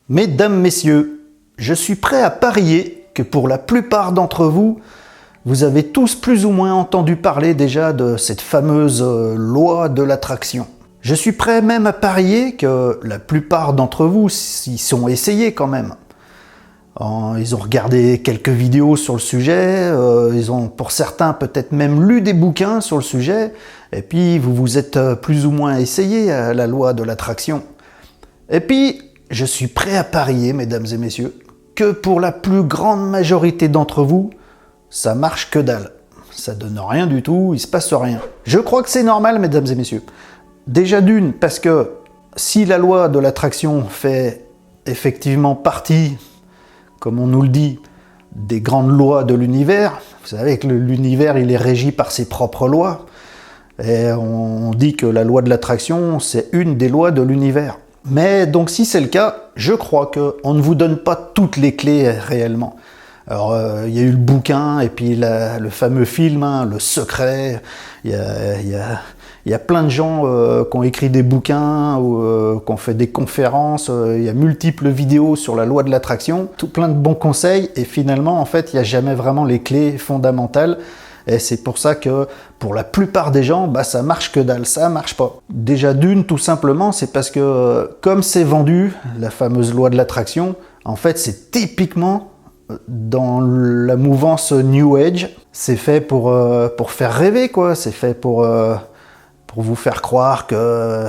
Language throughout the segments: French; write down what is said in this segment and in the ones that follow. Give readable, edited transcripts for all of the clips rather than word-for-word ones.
Mesdames, messieurs, je suis prêt à parier que pour la plupart d'entre vous, vous avez tous plus ou moins entendu parler déjà de cette fameuse loi de l'attraction. Je suis prêt même à parier que la plupart d'entre vous s'y sont essayés quand même. Ils ont regardé quelques vidéos sur le sujet, ils ont pour certains peut-être même lu des bouquins sur le sujet, et puis vous vous êtes plus ou moins essayé à la loi de l'attraction. Et puis, je suis prêt à parier, mesdames et messieurs, que pour la plus grande majorité d'entre vous, ça marche que dalle. Ça donne rien du tout, il se passe rien. Je crois que c'est normal, mesdames et messieurs. Déjà d'une, parce que si la loi de l'attraction fait effectivement partie, comme on nous le dit, des grandes lois de l'univers, vous savez que l'univers il est régi par ses propres lois, et on dit que la loi de l'attraction, c'est une des lois de l'univers. Mais donc si c'est le cas, je crois qu'on ne vous donne pas toutes les clés réellement. Alors il y a eu le bouquin et puis le fameux film, hein, Le Secret. Il y a plein de gens qui ont écrit des bouquins ou qui ont fait des conférences. Il y a multiples vidéos sur la loi de l'attraction, tout plein de bons conseils. Et finalement, en fait, il n'y a jamais vraiment les clés fondamentales. Et c'est pour ça que pour la plupart des gens, ça marche que dalle, ça marche pas. Déjà d'une, tout simplement, c'est parce que comme c'est vendu, la fameuse loi de l'attraction, en fait c'est typiquement dans la mouvance New Age, c'est fait pour faire rêver, quoi. C'est fait pour vous faire croire que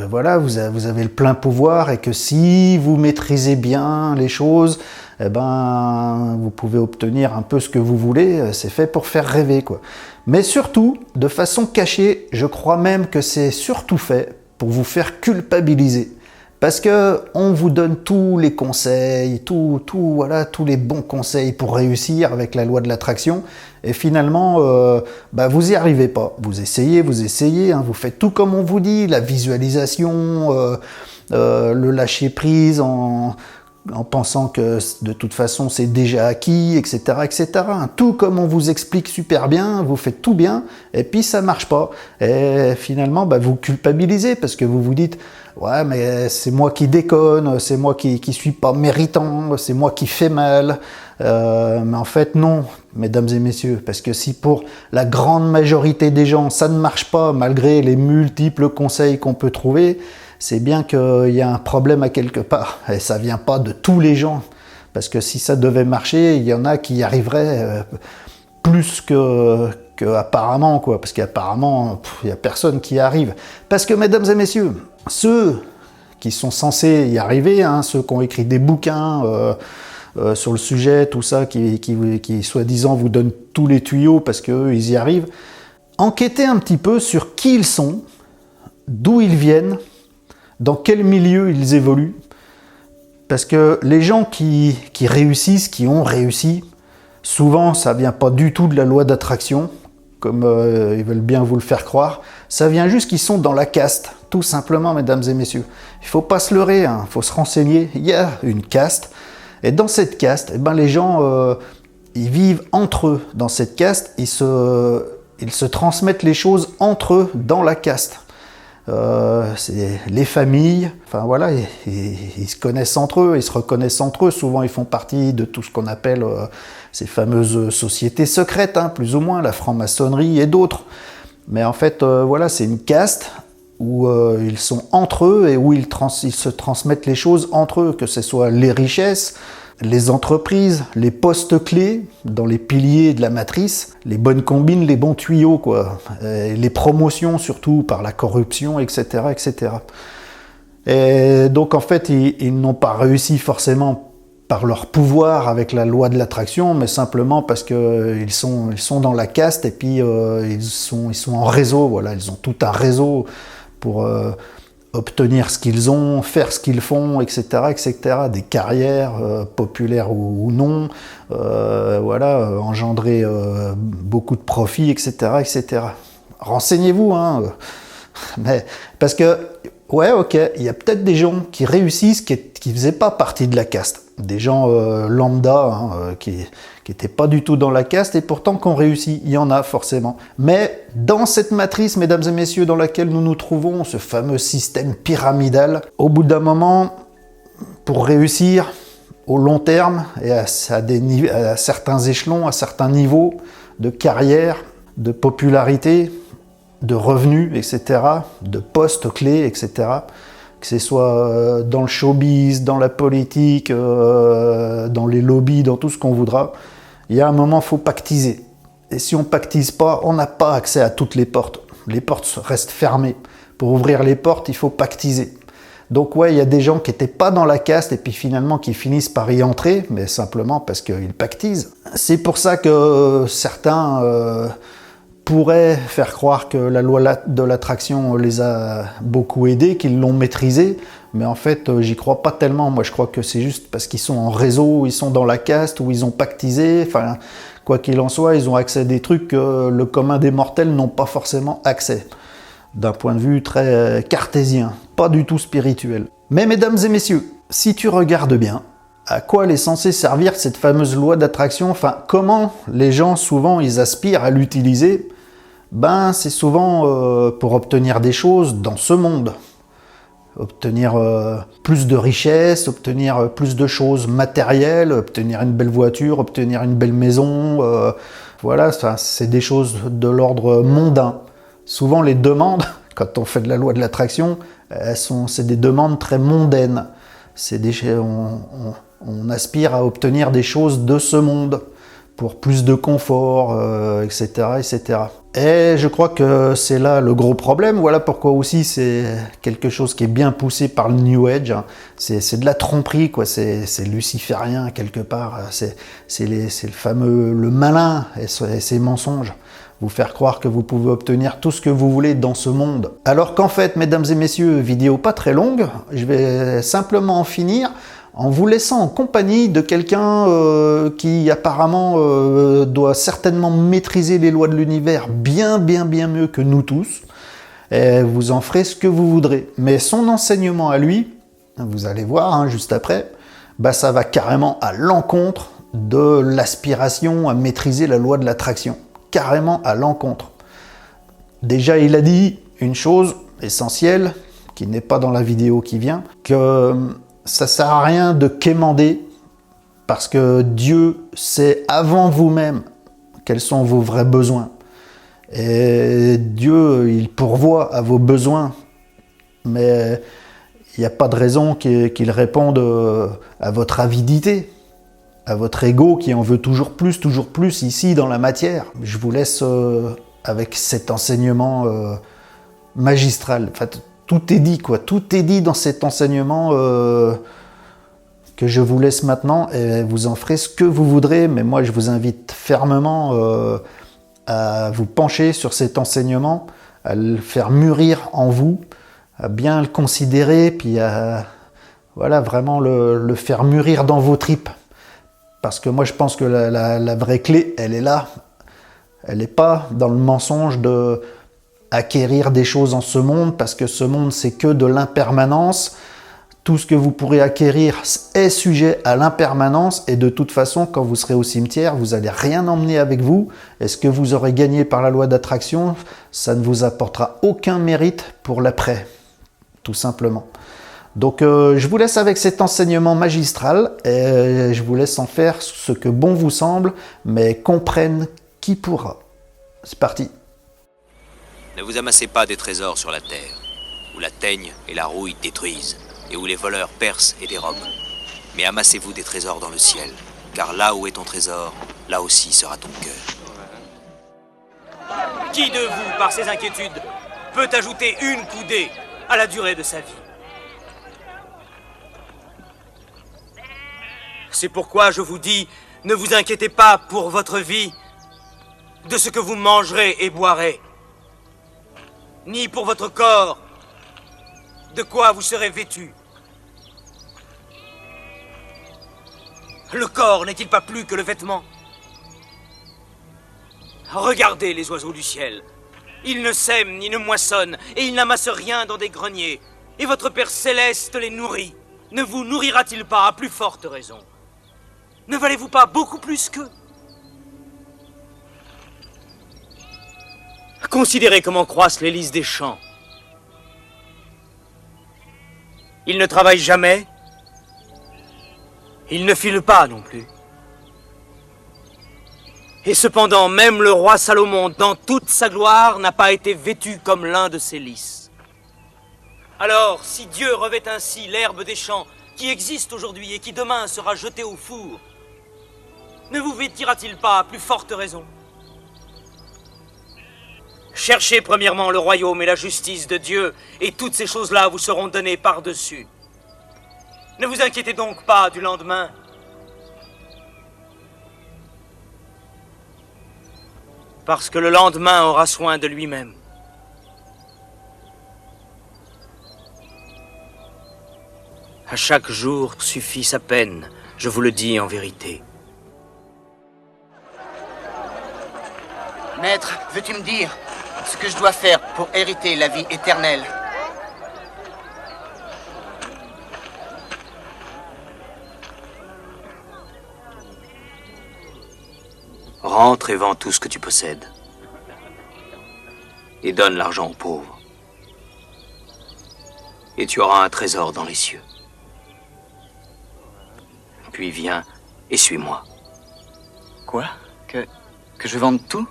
voilà, vous avez le plein pouvoir et que si vous maîtrisez bien les choses, eh ben, vous pouvez obtenir un peu ce que vous voulez. C'est fait pour faire rêver, quoi. Mais surtout, de façon cachée, je crois même que c'est surtout fait pour vous faire culpabiliser. Parce que on vous donne tous les conseils, voilà, tous les bons conseils pour réussir avec la loi de l'attraction. Et finalement, vous n'y arrivez pas. Vous essayez, hein, vous faites tout comme on vous dit, la visualisation, le lâcher prise en pensant que de toute façon c'est déjà acquis, etc., etc. Tout comme on vous explique super bien, vous faites tout bien, et puis ça marche pas. Et finalement, vous culpabilisez parce que vous vous dites ouais, mais c'est moi qui déconne, c'est moi qui suis pas méritant, c'est moi qui fais mal. Mais en fait non, mesdames et messieurs, parce que si pour la grande majorité des gens ça ne marche pas malgré les multiples conseils qu'on peut trouver, c'est bien qu'il y a un problème à quelque part. Et ça vient pas de tous les gens. Parce que si ça devait marcher, il y en a qui y arriveraient plus que apparemment, quoi. Parce qu'apparemment, il n'y a personne qui y arrive. Parce que, mesdames et messieurs, ceux qui sont censés y arriver, hein, ceux qui ont écrit des bouquins sur le sujet, tout ça, qui soi-disant vous donnent tous les tuyaux parce qu'eux, ils y arrivent, enquêtez un petit peu sur qui ils sont, d'où ils viennent, dans quel milieu ils évoluent. Parce que les gens qui réussissent, qui ont réussi, souvent ça vient pas du tout de la loi d'attraction, comme ils veulent bien vous le faire croire. Ça vient juste qu'ils sont dans la caste, tout simplement, mesdames et messieurs. Il faut pas se leurrer, il faut se renseigner. Il y a une caste, et dans cette caste, les gens, ils vivent entre eux. Dans cette caste, ils se transmettent les choses entre eux dans la caste. C'est les familles, enfin voilà, ils se connaissent entre eux, ils se reconnaissent entre eux. Souvent ils font partie de tout ce qu'on appelle ces fameuses sociétés secrètes, hein, plus ou moins, la franc-maçonnerie et d'autres. Mais en fait, voilà, c'est une caste où ils sont entre eux et où ils se transmettent les choses entre eux, que ce soit les richesses, les entreprises, les postes clés dans les piliers de la matrice, les bonnes combines, les bons tuyaux, quoi. Et les promotions surtout par la corruption, etc., etc. Et donc en fait, ils n'ont pas réussi forcément par leur pouvoir avec la loi de l'attraction, mais simplement parce que ils sont dans la caste et puis ils sont en réseau, voilà, ils ont tout un réseau pour obtenir ce qu'ils ont, faire ce qu'ils font, etc., etc., des carrières populaires ou non, voilà, engendrer beaucoup de profits, etc., etc. Renseignez-vous, hein, mais parce que ouais, ok, il y a peut-être des gens qui réussissent qui faisaient pas partie de la caste, des gens lambda, hein, qui n'étaient pas du tout dans la caste et pourtant qui ont réussi, il y en a forcément. Mais dans cette matrice, mesdames et messieurs, dans laquelle nous nous trouvons, ce fameux système pyramidal, au bout d'un moment, pour réussir au long terme et à certains échelons, à certains niveaux de carrière, de popularité, de revenus, etc., de postes clés, etc., que ce soit dans le showbiz, dans la politique, dans les lobbies, dans tout ce qu'on voudra, il y a un moment, il faut pactiser. Et si on ne pactise pas, on n'a pas accès à toutes les portes. Les portes restent fermées. Pour ouvrir les portes, il faut pactiser. Donc ouais, il y a des gens qui n'étaient pas dans la caste et puis finalement qui finissent par y entrer, mais simplement parce qu'ils pactisent. C'est pour ça que certains pourraient faire croire que la loi de l'attraction les a beaucoup aidés, qu'ils l'ont maîtrisée, mais en fait, j'y crois pas tellement. Moi, je crois que c'est juste parce qu'ils sont en réseau, ils sont dans la caste, ou ils ont pactisé. Enfin, quoi qu'il en soit, ils ont accès à des trucs que le commun des mortels n'ont pas forcément accès. D'un point de vue très cartésien, pas du tout spirituel. Mais mesdames et messieurs, si tu regardes bien, à quoi elle est censée servir cette fameuse loi d'attraction, enfin comment les gens souvent ils aspirent à l'utiliser, ben c'est souvent pour obtenir des choses dans ce monde. Obtenir plus de richesses, obtenir plus de choses matérielles, obtenir une belle voiture, obtenir une belle maison, voilà, c'est des choses de l'ordre mondain. Souvent, les demandes, quand on fait de la loi de l'attraction, c'est des demandes très mondaines. On aspire à obtenir des choses de ce monde, pour plus de confort, etc., etc. Et je crois que c'est là le gros problème. Voilà pourquoi aussi c'est quelque chose qui est bien poussé par le New Age. Hein. C'est de la tromperie, quoi. C'est luciférien quelque part. C'est le fameux le malin et ses mensonges. Vous faire croire que vous pouvez obtenir tout ce que vous voulez dans ce monde. Alors qu'en fait, mesdames et messieurs, vidéo pas très longue, je vais simplement en finir en vous laissant en compagnie de quelqu'un qui apparemment doit certainement maîtriser les lois de l'univers bien mieux que nous tous. Et vous en ferez ce que vous voudrez. Mais son enseignement à lui, vous allez voir hein, juste après, bah, ça va carrément à l'encontre de l'aspiration à maîtriser la loi de l'attraction. Carrément à l'encontre. Déjà, il a dit une chose essentielle, qui n'est pas dans la vidéo qui vient, que ça sert à rien de quémander, parce que Dieu sait avant vous-même quels sont vos vrais besoins. Et Dieu, il pourvoit à vos besoins, mais il n'y a pas de raison qu'il réponde à votre avidité, à votre ego qui en veut toujours plus ici dans la matière. Je vous laisse avec cet enseignement magistral. En fait, tout est dit, quoi. Tout est dit dans cet enseignement que je vous laisse maintenant et vous en ferez ce que vous voudrez. Mais moi, je vous invite fermement à vous pencher sur cet enseignement, à le faire mûrir en vous, à bien le considérer, puis à voilà, vraiment le faire mûrir dans vos tripes. Parce que moi, je pense que la vraie clé, elle est là. Elle n'est pas dans le mensonge de acquérir des choses en ce monde, parce que ce monde, c'est que de l'impermanence. Tout ce que vous pourrez acquérir est sujet à l'impermanence, et de toute façon, quand vous serez au cimetière, vous n'allez rien emmener avec vous. Et ce que vous aurez gagné par la loi d'attraction, ça ne vous apportera aucun mérite pour l'après, tout simplement. Donc je vous laisse avec cet enseignement magistral et je vous laisse en faire ce que bon vous semble, mais comprenne qui pourra. C'est parti. Ne vous amassez pas des trésors sur la terre, où la teigne et la rouille détruisent, et où les voleurs percent et dérobent. Mais amassez-vous des trésors dans le ciel, car là où est ton trésor, là aussi sera ton cœur. Qui de vous, par ses inquiétudes, peut ajouter une coudée à la durée de sa vie? C'est pourquoi je vous dis, ne vous inquiétez pas pour votre vie, de ce que vous mangerez et boirez, ni pour votre corps, de quoi vous serez vêtus. Le corps n'est-il pas plus que le vêtement? Regardez les oiseaux du ciel. Ils ne sèment ni ne moissonnent, et ils n'amassent rien dans des greniers. Et votre Père Céleste les nourrit. Ne vous nourrira-t-il pas à plus forte raison? Ne valez-vous pas beaucoup plus qu'eux? Considérez comment croissent les lys des champs. Ils ne travaillent jamais, Il ne file pas non plus. Et cependant, même le roi Salomon, dans toute sa gloire, n'a pas été vêtu comme l'un de ces lys. Alors, si Dieu revêt ainsi l'herbe des champs, qui existe aujourd'hui et qui demain sera jetée au four, ne vous vêtira-t-il pas à plus forte raison? Cherchez premièrement le royaume et la justice de Dieu, et toutes ces choses-là vous seront données par-dessus. Ne vous inquiétez donc pas du lendemain. Parce que le lendemain aura soin de lui-même. À chaque jour suffit sa peine, je vous le dis en vérité. Maître, veux-tu me dire ce que je dois faire pour hériter la vie éternelle? Rentre et vends tout ce que tu possèdes. Et donne l'argent aux pauvres. Et tu auras un trésor dans les cieux. Puis viens et suis-moi. Quoi? Que je vende tout?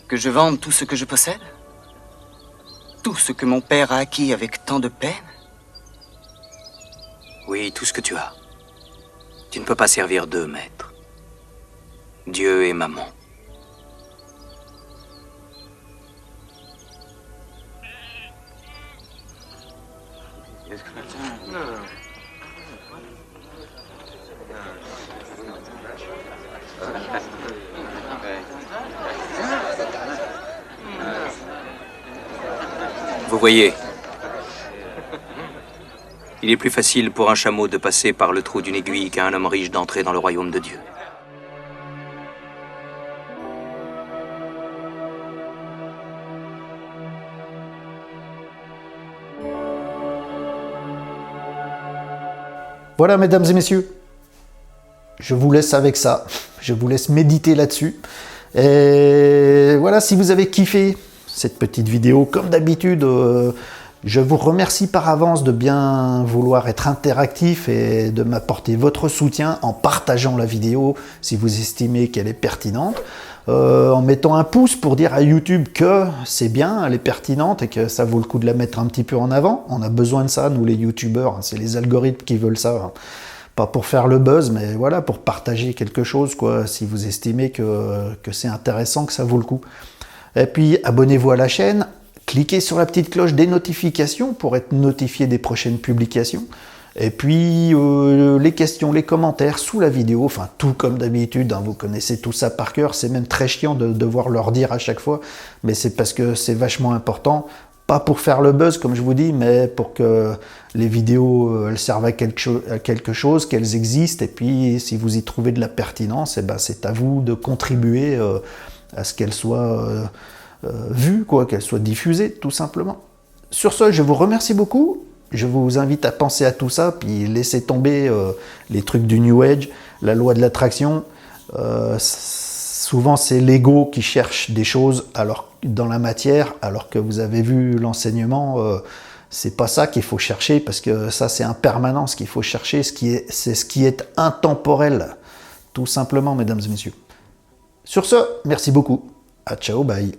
Que je vende tout ce que je possède? Tout ce que mon père a acquis avec tant de peine? Oui, tout ce que tu as. Tu ne peux pas servir deux maîtres. Dieu et maman. Vous voyez, il est plus facile pour un chameau de passer par le trou d'une aiguille qu'à un homme riche d'entrer dans le royaume de Dieu. Voilà, mesdames et messieurs, je vous laisse avec ça, je vous laisse méditer là-dessus. Et voilà, si vous avez kiffé cette petite vidéo, comme d'habitude, je vous remercie par avance de bien vouloir être interactif et de m'apporter votre soutien en partageant la vidéo si vous estimez qu'elle est pertinente, en mettant un pouce pour dire à YouTube que c'est bien, elle est pertinente et que ça vaut le coup de la mettre un petit peu en avant. On a besoin de ça, nous les youtubeurs, c'est les algorithmes qui veulent ça. Pas pour faire le buzz, mais voilà, pour partager quelque chose, quoi, si vous estimez que c'est intéressant, que ça vaut le coup. Et puis, abonnez-vous à la chaîne, cliquez sur la petite cloche des notifications pour être notifié des prochaines publications. Et puis, les questions, les commentaires sous la vidéo, enfin, tout comme d'habitude, hein, vous connaissez tout ça par cœur, c'est même très chiant de devoir leur dire à chaque fois, mais c'est parce que c'est vachement important. Pas pour faire le buzz, comme je vous dis, mais pour que les vidéos elles servent à quelque chose, qu'elles existent. Et puis, si vous y trouvez de la pertinence, eh ben, c'est à vous de contribuer à ce qu'elles soient vues, qu'elles soient diffusées, tout simplement. Sur ce, je vous remercie beaucoup. Je vous invite à penser à tout ça, puis laisser tomber les trucs du New Age, la loi de l'attraction. Souvent, c'est l'ego qui cherche des choses dans la matière, alors que vous avez vu l'enseignement, c'est pas ça qu'il faut chercher, parce que ça, c'est impermanent. Ce qu'il faut chercher, c'est ce qui est intemporel, tout simplement, mesdames et messieurs. Sur ce, merci beaucoup. À ciao, bye.